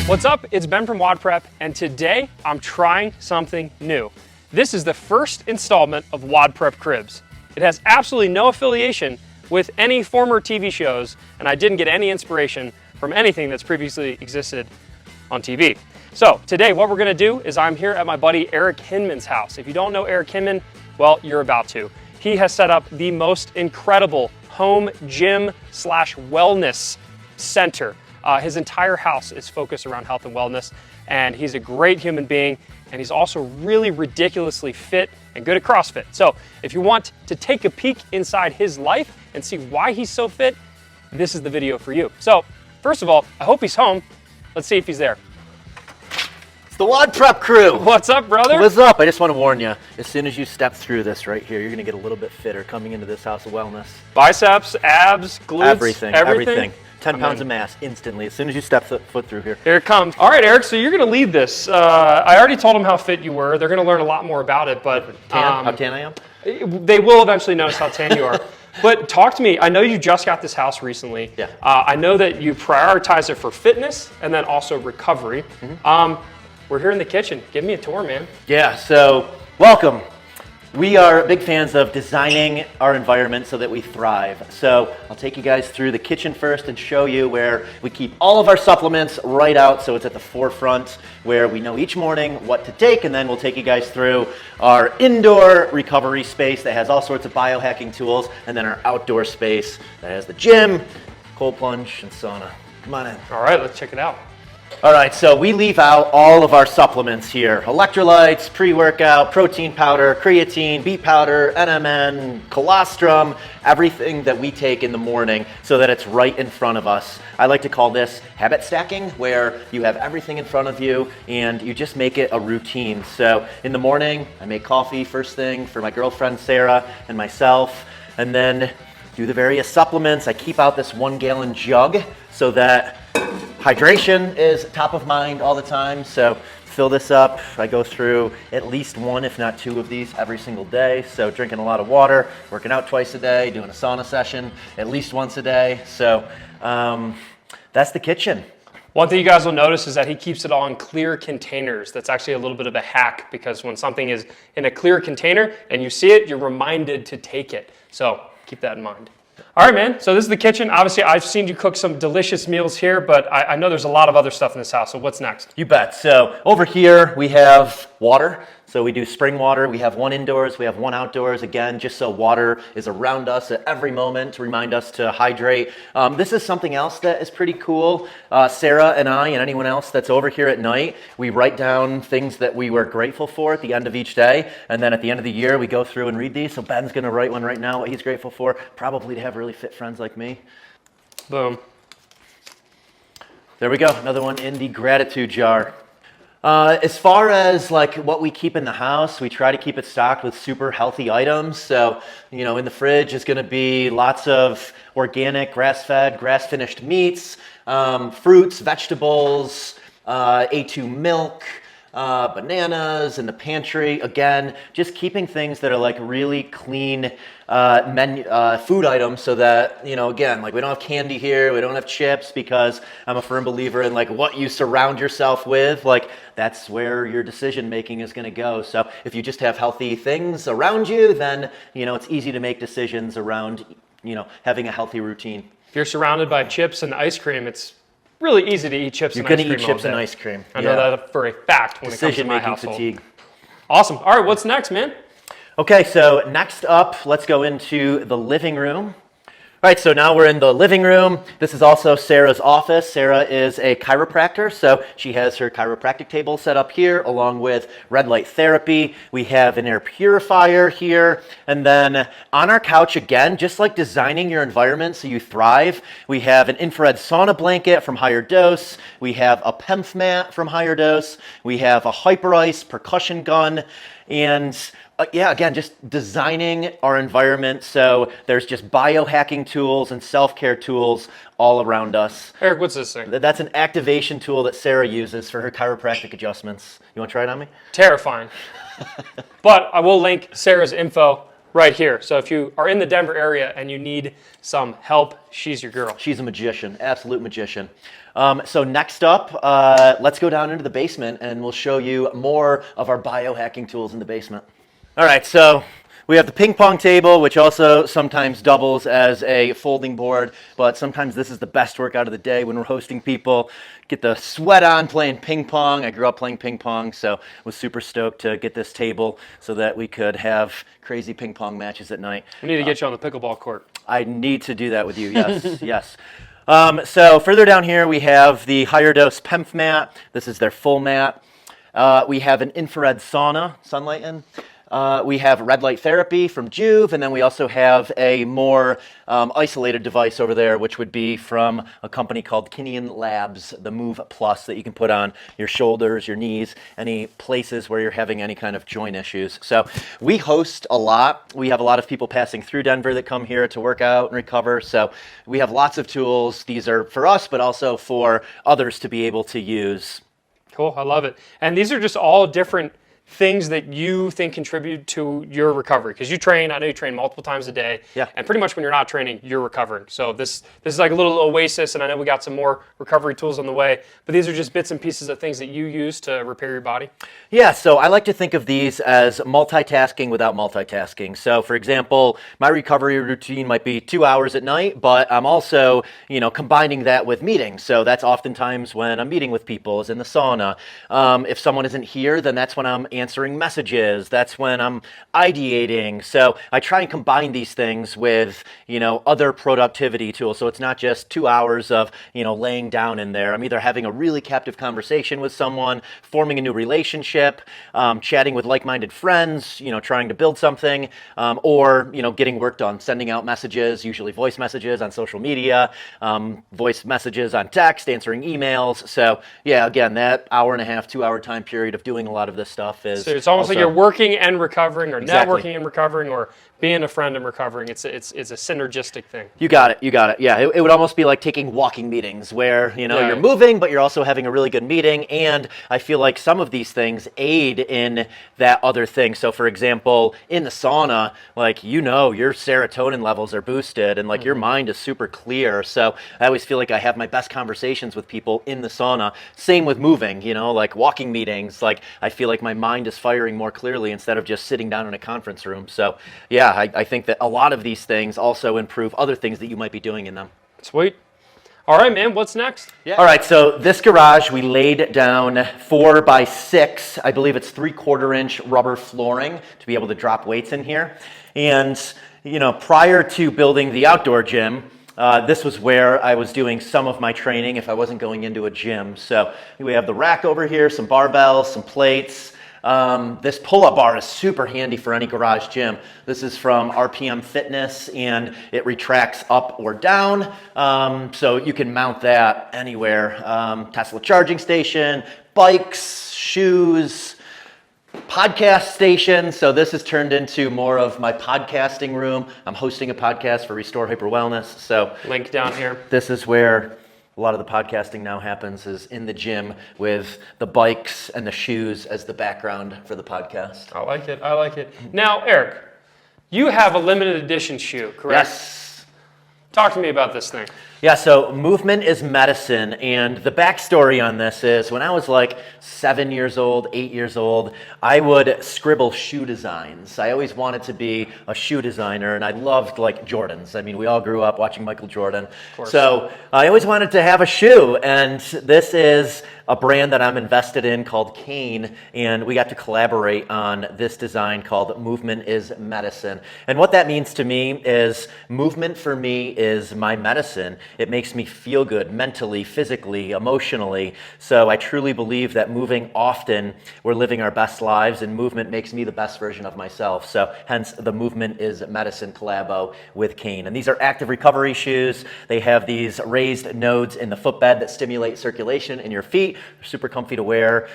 What's up? It's Ben from WOD Prep, and today I'm trying something new. This is the first installment of WOD Prep Cribs. It has absolutely no affiliation with any former TV shows, and I didn't get any inspiration from anything that's previously existed on TV. So today what we're gonna do is I'm here at my buddy Eric Hinman's house. If you don't know Eric Hinman, well, you're about to. He has set up the most incredible home gym slash wellness center. His entire house is focused around health and wellness, and he's a great human being, and he's also really ridiculously fit and good at CrossFit. So if you want to take a peek inside his life and see why he's so fit, this is the video for you. So first of all, I hope he's home. Let's see if he's there. It's the WOD Prep crew. What's up, brother? What's up? I just want to warn you, as soon as you step through this right here, you're going to get a little bit fitter coming into this house of wellness. Biceps, abs, glutes, everything. 10 pounds of mass instantly as soon as you step foot through here. Here it comes. All right, Eric, so you're going to lead this. I already told them how fit you were. They're going to learn a lot more about it, but How tan I am? They will eventually notice how tan you are. But talk to me. I know you just got this house recently. Yeah. I know that you prioritize it for fitness and then also recovery. We're here in the kitchen. Give me a tour, man. Yeah, so welcome. We are big fans of designing our environment so that we thrive. So I'll take you guys through the kitchen first and show you where we keep all of our supplements right out, so it's at the forefront where we know each morning what to take, and then we'll take you guys through our indoor recovery space that has all sorts of biohacking tools, and then our outdoor space that has the gym, cold plunge, and sauna. Come on in. All right, let's check it out. All right, so we leave out all of our supplements here. Electrolytes, pre-workout, protein powder, creatine, beet powder, NMN, colostrum, everything that we take in the morning so that it's right in front of us. I like to call this habit stacking, where you have everything in front of you and you just make it a routine. So in the morning, I make coffee first thing for my girlfriend Sarah and myself, and then do the various supplements. I keep out this 1 gallon jug so that hydration is top of mind all the time, so fill this up. I go through at least 1, if not 2 of these every single day. So drinking a lot of water, working out twice a day, doing a sauna session at least once a day. So that's the kitchen. One thing you guys will notice is that he keeps it all in clear containers. That's actually a little bit of a hack, because when something is in a clear container and you see it, you're reminded to take it. So keep that in mind. All right, man, so this is the kitchen. Obviously, I've seen you cook some delicious meals here, but I know there's a lot of other stuff in this house, so what's next? You bet. So over here we have water. So we do spring water. We have 1 indoors, we have 1 outdoors. Again, just so water is around us at every moment to remind us to hydrate. This is something else that is pretty cool. Sarah and I and anyone else that's over here at night, we write down things that we were grateful for at the end of each day. And then at the end of the year, we go through and read these. So Ben's gonna write one right now, what he's grateful for, probably to have really fit friends like me. Boom. There we go, another one in the gratitude jar. As far as like what we keep in the house, we try to keep it stocked with super healthy items. So, you know, in the fridge is going to be lots of organic, grass-fed, grass-finished meats, fruits, vegetables, A2 milk, bananas in the pantry. Again, just keeping things that are like really clean food items, so that, you know, again, like we don't have candy here, we don't have chips, because I'm a firm believer in like what you surround yourself with, like that's where your decision making is going to go. So if you just have healthy things around you, then, you know, it's easy to make decisions around, you know, having a healthy routine. If you're surrounded by chips and ice cream, it's really easy to eat chips and ice cream. You're going to eat chips and ice cream. I know that for a fact when it comes to my household. Decision-making fatigue. Awesome. All right, what's next, man? Okay, so next up, let's go into the living room. All right, so now we're in the living room. This is also Sarah's office. Sarah is a chiropractor, so she has her chiropractic table set up here, along with red light therapy. We have an air purifier here. And then on our couch, again, just like designing your environment so you thrive, we have an infrared sauna blanket from Higher Dose. We have a PEMF mat from Higher Dose. We have a Hyperice percussion gun. And yeah, again, just designing our environment so there's just biohacking tools and self-care tools all around us. Eric, what's this thing? That's an activation tool that Sarah uses for her chiropractic adjustments. You want to try it on me? Terrifying. But I will link Sarah's info right here. So if you are in the Denver area and you need some help, she's your girl. She's a magician, absolute magician. So next up, let's go down into the basement and we'll show you more of our biohacking tools in the basement. All right, so we have the ping pong table, which also sometimes doubles as a folding board, but sometimes this is the best workout of the day when we're hosting people. Get the sweat on playing ping pong. I grew up playing ping pong, so was super stoked to get this table so that we could have crazy ping pong matches at night. We need to get you on the pickleball court. I need to do that with you, yes, yes. So further down here, we have the higher dose PEMF mat. This is their full mat. We have an infrared sauna, sunlighting. We have red light therapy from Juve, and then we also have a more isolated device over there, which would be from a company called Kinian Labs, the Move Plus, that you can put on your shoulders, your knees, any places where you're having any kind of joint issues. So we host a lot. We have a lot of people passing through Denver that come here to work out and recover. So we have lots of tools. These are for us, but also for others to be able to use. Cool, I love it. And these are just all different things that you think contribute to your recovery, because you train. I know you train multiple times a day, yeah. And pretty much when you're not training, you're recovering. So this is like a little oasis, and I know we got some more recovery tools on the way, but these are just bits and pieces of things that you use to repair your body. Yeah, so I like to think of these as multitasking without multitasking. So for example, my recovery routine might be 2 hours at night, but I'm also, combining that with meetings. So that's oftentimes when I'm meeting with people, is in the sauna. If someone isn't here, then that's when I'm answering messages. That's when I'm ideating. So I try and combine these things with, other productivity tools. So it's not just 2 hours of, laying down in there. I'm either having a really captive conversation with someone, forming a new relationship, chatting with like-minded friends, trying to build something, or, getting work done, sending out messages, usually voice messages on social media, voice messages on text, answering emails. So yeah, again, that hour and a half, 2 hour time period of doing a lot of this stuff. So it's almost like you're working and recovering, or Exactly. networking and recovering, or being a friend and recovering. It's a synergistic thing. You got it. Yeah, it would almost be like taking walking meetings where, you're moving, but you're also having a really good meeting. And I feel like some of these things aid in that other thing. So for example, in the sauna, your serotonin levels are boosted and your mind is super clear. So I always feel like I have my best conversations with people in the sauna. Same with moving, walking meetings. I feel like my mind is firing more clearly instead of just sitting down in a conference room. So yeah, I think that a lot of these things also improve other things that you might be doing in them. Sweet. All right, man, what's next? Yeah. All right, so this garage, we laid down 4 by 6, I believe it's 3/4 inch rubber flooring to be able to drop weights in here. And, prior to building the outdoor gym, this was where I was doing some of my training if I wasn't going into a gym. So we have the rack over here, some barbells, some plates. This pull-up bar is super handy for any garage gym. This is from RPM Fitness, and it retracts up or down, so you can mount that anywhere. Tesla charging station, bikes, shoes, podcast station. So this has turned into more of my podcasting room. I'm hosting a podcast for Restore Hyper Wellness. So link down here. This is where a lot of the podcasting now happens, is in the gym with the bikes and the shoes as the background for the podcast. I like it. Now, Eric, you have a limited edition shoe, correct? Yes. Talk to me about this thing. Yeah, so movement is medicine, and the backstory on this is when I was 7 years old, 8 years old, I would scribble shoe designs. I always wanted to be a shoe designer, and I loved Jordans. I mean, we all grew up watching Michael Jordan. So I always wanted to have a shoe, and this is a brand that I'm invested in called Kane, and we got to collaborate on this design called Movement is Medicine. And what that means to me is movement for me is my medicine. It makes me feel good mentally, physically, emotionally. So I truly believe that moving often, we're living our best lives, and movement makes me the best version of myself. So hence the Movement is Medicine collabo with Kane. And these are active recovery shoes. They have these raised nodes in the footbed that stimulate circulation in your feet. They're super comfy to wear.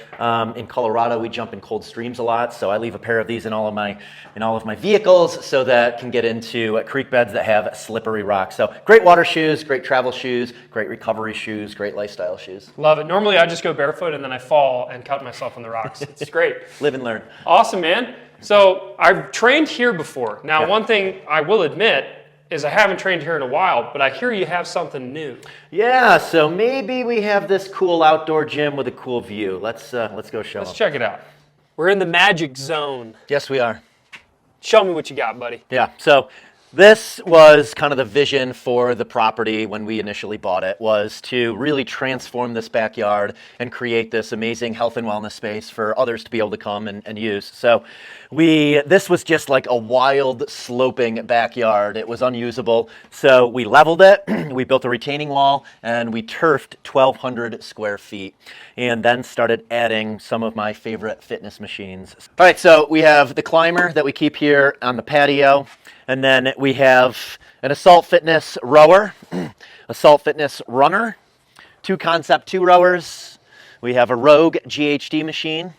In Colorado, we jump in cold streams a lot, so I leave a pair of these in all of my vehicles so that can get into creek beds that have slippery rocks. So great water shoes, great travel shoes, great recovery shoes, great lifestyle shoes. Love it. Normally I just go barefoot and then I fall and cut myself on the rocks. It's great. Live and learn. Awesome, man. So I've trained here before. Now, Yeah. one thing I will admit is I haven't trained here in a while, but I hear you have something new. Yeah, so maybe we have this cool outdoor gym with a cool view. Let's go show Let's them. check it out. We're in the magic zone. Yes, we are. Show me what you got, buddy. Yeah, so this was kind of the vision for the property when we initially bought it, was to really transform this backyard and create this amazing health and wellness space for others to be able to come and use. So this was just like a wild sloping backyard. It was unusable. So we leveled it, we built a retaining wall, and we turfed 1,200 square feet, and then started adding some of my favorite fitness machines. All right, so we have the climber that we keep here on the patio. And then we have an Assault Fitness rower, Assault Fitness runner, 2 Concept 2 rowers. We have a Rogue GHD machine.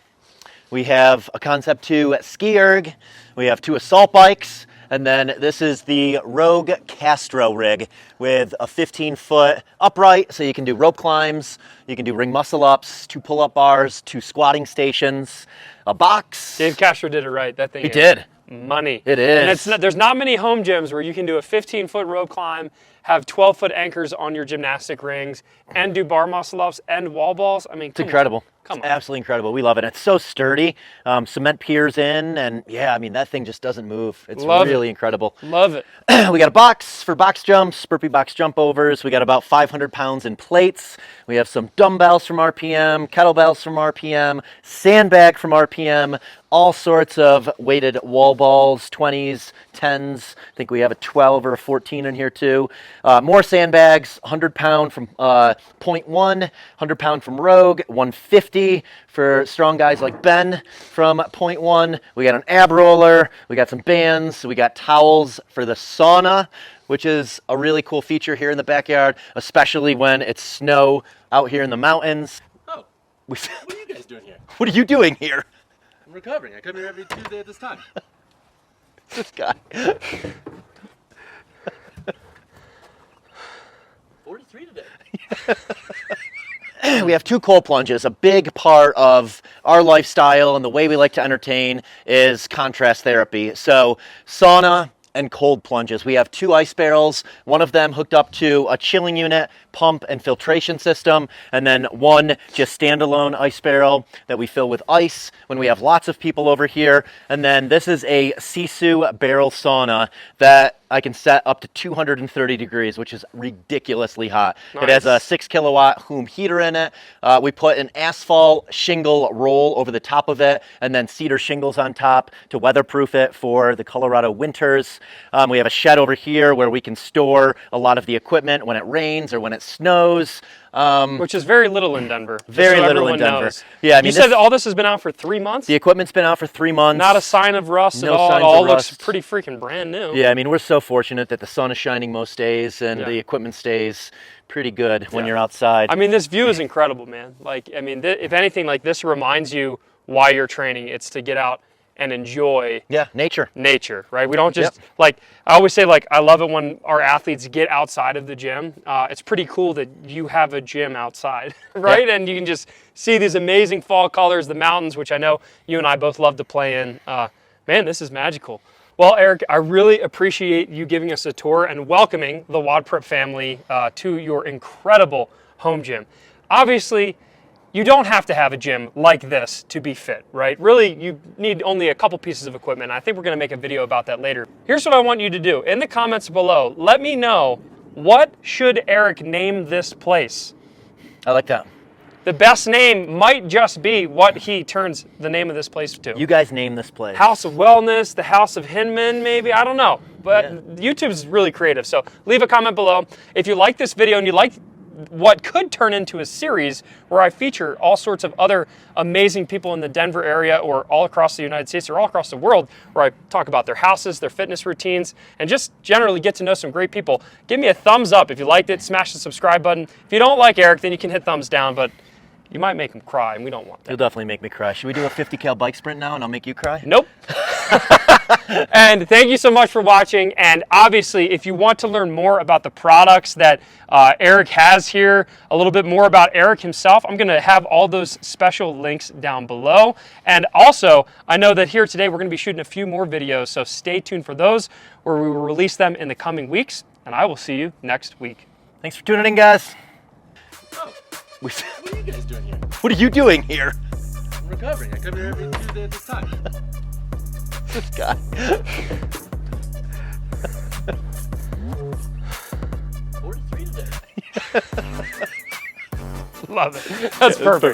We have a Concept 2 ski erg. We have 2 assault bikes. And then this is the Rogue Castro rig with a 15-foot upright, so you can do rope climbs, you can do ring muscle ups, 2 pull-up bars, 2 squatting stations, a box. Dave Castro did it right. That thing He did. Money. It is. And there's not many home gyms where you can do a 15-foot rope climb, have 12-foot anchors on your gymnastic rings, and do bar muscle ups and wall balls. I mean, It's incredible. Come It's on. absolutely incredible. We love it. It's so sturdy. Cement piers in, and yeah, I mean, that thing just doesn't move. It's Love really incredible. Love it. We got a box for box jumps, burpee box jump overs. We got about 500 pounds in plates. We have some dumbbells from RPM, kettlebells from RPM, sandbag from RPM, all sorts of weighted wall balls, 20s, 10s. I think we have a 12 or a 14 in here too. More sandbags, 100 pound from Point One, 100 pound from Rogue, 150 for strong guys like Ben from Point One. We got an ab roller, we got some bands, we got towels for the sauna, which is a really cool feature here in the backyard, especially when it's snow out here in the mountains. Oh, what are you guys doing here? What are you doing here? I'm recovering. I come here every Tuesday at this time. This guy. 43 today. We have 2 cold plunges. A big part of our lifestyle and the way we like to entertain is contrast therapy. So sauna and cold plunges. We have 2 ice barrels, one of them hooked up to a chilling unit, pump and filtration system, and then one just standalone ice barrel that we fill with ice when we have lots of people over here. And then this is a Sisu barrel sauna that I can set up to 230 degrees, which is ridiculously hot. Nice. It has a 6 kilowatt Hume heater in it. We put an asphalt shingle roll over the top of it, and then cedar shingles on top to weatherproof it for the Colorado winters. We have a shed over here where we can store a lot of the equipment when it rains or when it snows. Which is very little in Denver. just Very so little in everyone Denver. knows. Yeah, I mean, you said all this has been out for 3 months? The equipment's been out for 3 months. Not a sign of rust No at all. It signs all of looks rust. pretty freaking brand new. Yeah, I mean, we're so fortunate that the sun is shining most days and Yeah. the equipment stays pretty good when Yeah. you're outside. I mean, this view is incredible, man. Like, I mean, if anything, like this reminds you why you're training. It's to get out and enjoy Yeah, nature. nature, right? We don't just like, I always say, like, I love it when our athletes get outside of the gym. It's pretty cool that you have a gym outside, right? And you can just see these amazing fall colors, the mountains, which I know you and I both love to play in. Man, this is magical. Well, Eric, I really appreciate you giving us a tour and welcoming the WOD Prep family to your incredible home gym. Obviously, you don't have to have a gym like this to be fit, right? Really, you need only a couple pieces of equipment. I think we're gonna make a video about that later. Here's what I want you to do. In the comments below, let me know, what should Eric name this place? I like that. The best name might just be what he turns the name of this place to. You guys name this place. House of Wellness, the House of Hinman, maybe, I don't know. But YouTube's really creative, so leave a comment below. If you like this video and you like what could turn into a series where I feature all sorts of other amazing people in the Denver area or all across the United States or all across the world, where I talk about their houses, their fitness routines, and just generally get to know some great people, give me a thumbs up if you liked it, smash the subscribe button. If you don't like Eric, then you can hit thumbs down, but you might make him cry, and we don't want that. You'll definitely make me cry. Should we do a 50 cal bike sprint now and I'll make you cry? Nope. And thank you so much for watching. And obviously, if you want to learn more about the products that Eric has here, a little bit more about Eric himself, I'm going to have all those special links down below. And also, I know that here today we're going to be shooting a few more videos, so stay tuned for those where we will release them in the coming weeks. And I will see you next week. Thanks for tuning in, guys. Oh, what are you guys doing here? What are you doing here? I'm recovering. I come here every Tuesday at this time. This guy. 43 today. Love it. That's perfect.